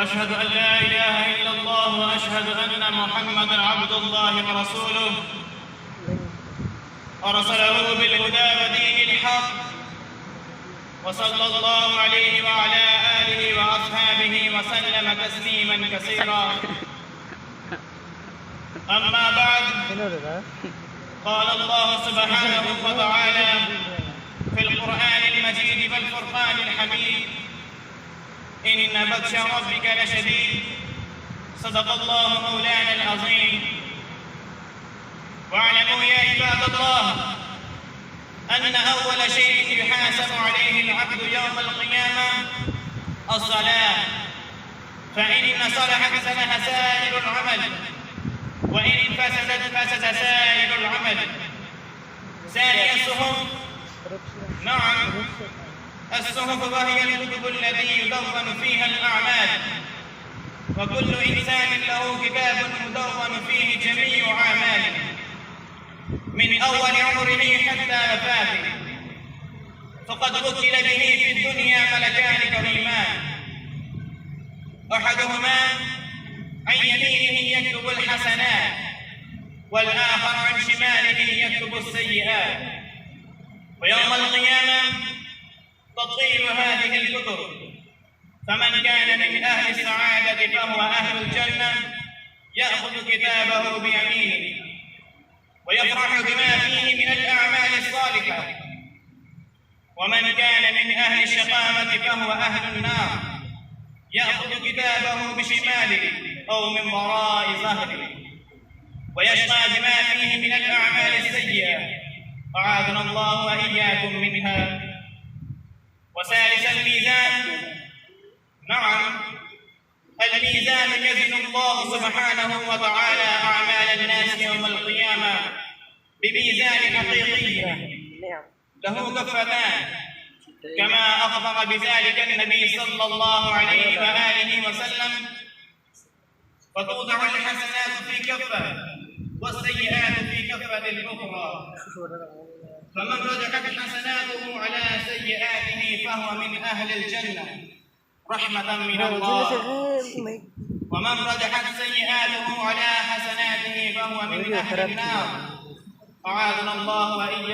وأشهد أن لا إله إلا الله وأشهد أن محمدًا عبد الله ورسوله أرسله بالهدى ودين الحق وصلى الله عليه وعلى آله وأصحابه وسلم تسليمًا كثيرًا. أما بعد، قال الله سبحانه وتعالى في القرآن المجيد والفرقان الحميد: إن بطش ربك لشديد. صدق الله مولانا العظيم. واعلموا يا عباد الله أن أول شيء يحاسب عليه العبد يوم القيامة الصلاة، فإن صلحت صلح سائر العمل، وإن فسدت فسد سائر العمل. ثانيا الصحف. نعم، الصحف وهي الكتب التي يدون فيها الأعمال، وكل إنسان له كتاب مدون فيه جميع أعماله من أول عمره حتى وفاته. فقد وكل به في الدنيا ملكان كريمان، أحدهما عن يمينه يكتب الحسنات، والآخر عن شماله يكتب السيئات. ويوم القيامة تطير هذه الكتب، فمن كان من أهل السعادة فهو أهل الجنة يأخذ كتابه بيمينه ويفرح بما فيه من الأعمال الصالحة، ومن كان من أهل الشقامة فهو أهل النار يأخذ كتابه بشماله أو من وراء ظهره ويشقى بما فيه من الأعمال السيئة، أعاذنا الله وإياكم منها. وثالثا الميزان. نعم، الميزان يزن الله سبحانه وتعالى أعمال الناس يوم القيامة بميزان حقيقي له كفتان، كما أخبر بذلك النبي صلى الله عليه وآله وسلم: فتوضع الحسنات في كفة والسيئات في كفة أخرى، فمن رجحت حسناته على سيئاته فهو من أهل الجنة رحمة من الله، ومن رجحت سيئاته على حسناته فهو من أهل النار، أعاذنا الله وإياكم.